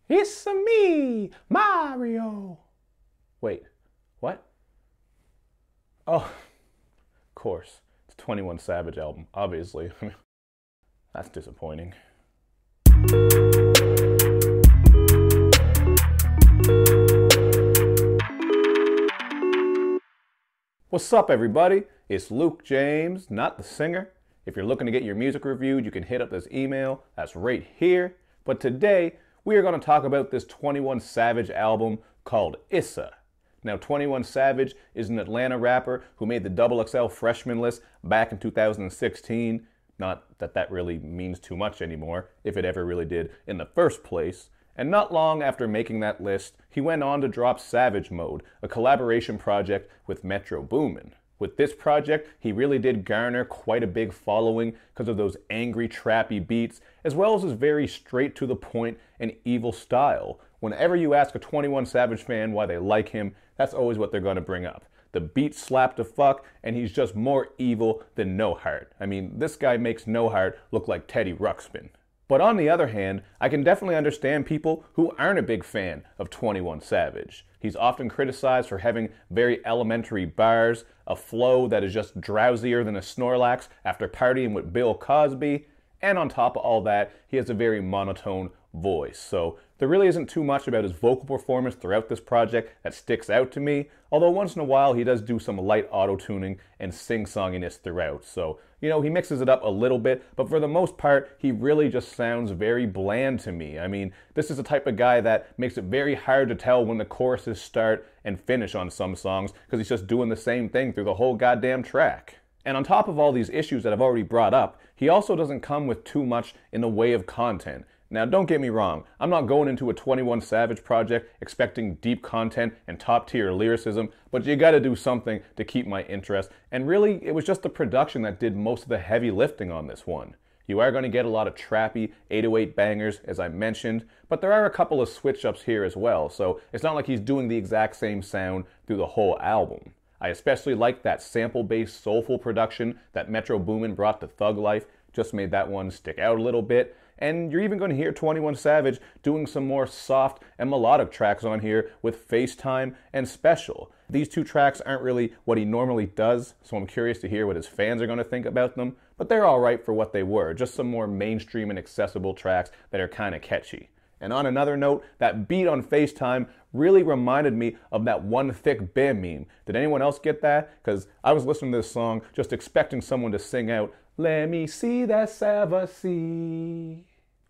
It's me, Mario. Wait, what? Oh, of course. It's 21 Savage album, obviously. That's disappointing. What's up, everybody? It's Luke James, not the singer. If you're looking to get your music reviewed, you can hit up this email. That's right here. But today, we are going to talk about this 21 Savage album called Issa. Now, 21 Savage is an Atlanta rapper who made the XXL freshman list back in 2016. Not that that really means too much anymore, if it ever really did in the first place. And not long after making that list, he went on to drop Savage Mode, a collaboration project with Metro Boomin. With this project, he really did garner quite a big following because of those angry, trappy beats, as well as his very straight to the point and evil style. Whenever you ask a 21 Savage fan why they like him, that's always what they're going to bring up. The beat slap to fuck, and he's just more evil than No Heart. I mean, this guy makes No Heart look like Teddy Ruxpin. But on the other hand, I can definitely understand people who aren't a big fan of 21 Savage. He's often criticized for having very elementary bars, a flow that is just drowsier than a Snorlax after partying with Bill Cosby, and on top of all that, he has a very monotone voice. So there really isn't too much about his vocal performance throughout this project that sticks out to me, although once in a while he does do some light auto-tuning and sing-songiness throughout. So, you know, he mixes it up a little bit, but for the most part, he really just sounds very bland to me. I mean, this is the type of guy that makes it very hard to tell when the choruses start and finish on some songs, because he's just doing the same thing through the whole goddamn track. And on top of all these issues that I've already brought up, he also doesn't come with too much in the way of content. Now, don't get me wrong, I'm not going into a 21 Savage project expecting deep content and top-tier lyricism, but you gotta do something to keep my interest, and really, it was just the production that did most of the heavy lifting on this one. You are going to get a lot of trappy 808 bangers, as I mentioned, but there are a couple of switch-ups here as well, so it's not like he's doing the exact same sound through the whole album. I especially like that sample-based soulful production that Metro Boomin brought to Thug Life, just made that one stick out a little bit. And you're even going to hear 21 Savage doing some more soft and melodic tracks on here with FaceTime and Special. These two tracks aren't really what he normally does, so I'm curious to hear what his fans are going to think about them, but they're alright for what they were, just some more mainstream and accessible tracks that are kind of catchy. And on another note, that beat on FaceTime really reminded me of that One Thick Bam meme. Did anyone else get that? Because I was listening to this song just expecting someone to sing out, "Let me see that Savassi."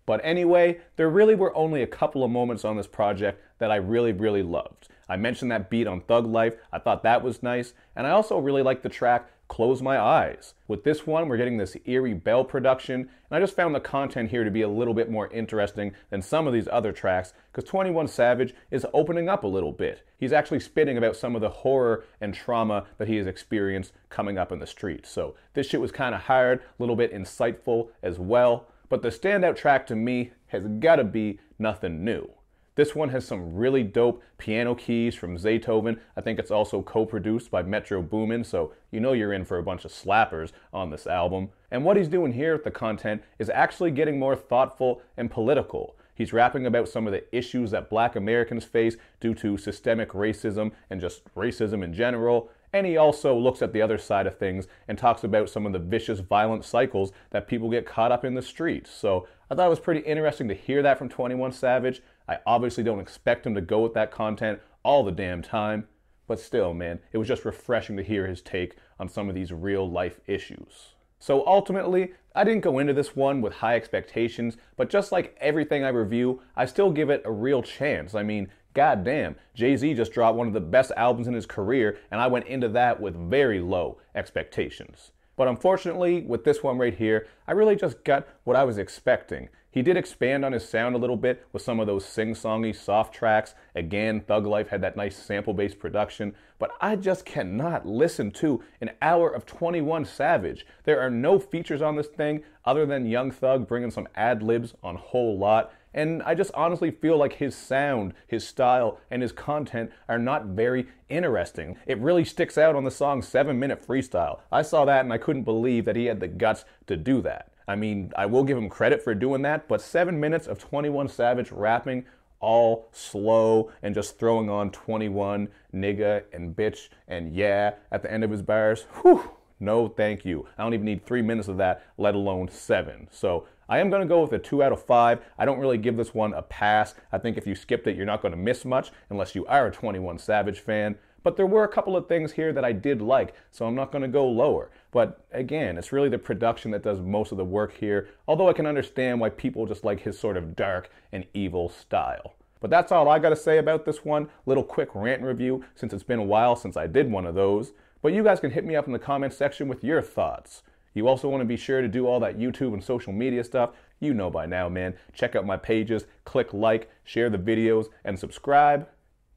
But anyway, there really were only a couple of moments on this project that I really loved. I mentioned that beat on Thug Life, I thought that was nice, and I also really liked the track Close My Eyes. With this one, we're getting this eerie bell production, and I just found the content here to be a little bit more interesting than some of these other tracks, because 21 Savage is opening up a little bit. He's actually spitting about some of the horror and trauma that he has experienced coming up in the streets. So this shit was kind of hard, a little bit insightful as well, but the standout track to me has gotta be Nothing New. This one has some really dope piano keys from Zaytoven. I think it's also co-produced by Metro Boomin, so you know you're in for a bunch of slappers on this album. And what he's doing here with the content is actually getting more thoughtful and political. He's rapping about some of the issues that Black Americans face due to systemic racism and just racism in general. And he also looks at the other side of things and talks about some of the vicious, violent cycles that people get caught up in the streets. So I thought it was pretty interesting to hear that from 21 Savage. I obviously don't expect him to go with that content all the damn time, but still, man, it was just refreshing to hear his take on some of these real life issues. So ultimately, I didn't go into this one with high expectations, but just like everything I review, I still give it a real chance. I mean, goddamn, Jay-Z just dropped one of the best albums in his career, and I went into that with very low expectations. But unfortunately, with this one right here, I really just got what I was expecting. He did expand on his sound a little bit with some of those sing-songy soft tracks. Again, Thug Life had that nice sample-based production, but I just cannot listen to an hour of 21 Savage. There are no features on this thing other than Young Thug bringing some ad-libs on Whole Lot, and I just honestly feel like his sound, his style, and his content are not very interesting. It really sticks out on the song's 7-minute freestyle. I saw that and I couldn't believe that he had the guts to do that. I mean, I will give him credit for doing that, but 7 minutes of 21 Savage rapping all slow and just throwing on 21, nigga, and bitch, and yeah at the end of his bars. Whew, no thank you. I don't even need 3 minutes of that, let alone 7. So I am going to go with a 2 out of 5. I don't really give this one a pass. I think if you skipped it, you're not going to miss much unless you are a 21 Savage fan. But there were a couple of things here that I did like, so I'm not going to go lower. But again, it's really the production that does most of the work here, although I can understand why people just like his sort of dark and evil style. But that's all I got to say about this one. Little quick rant review, since it's been a while since I did one of those. But you guys can hit me up in the comments section with your thoughts. You also want to be sure to do all that YouTube and social media stuff. You know by now, man. Check out my pages, click like, share the videos, and subscribe.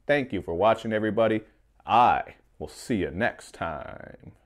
Thank you for watching, everybody. I will see you next time.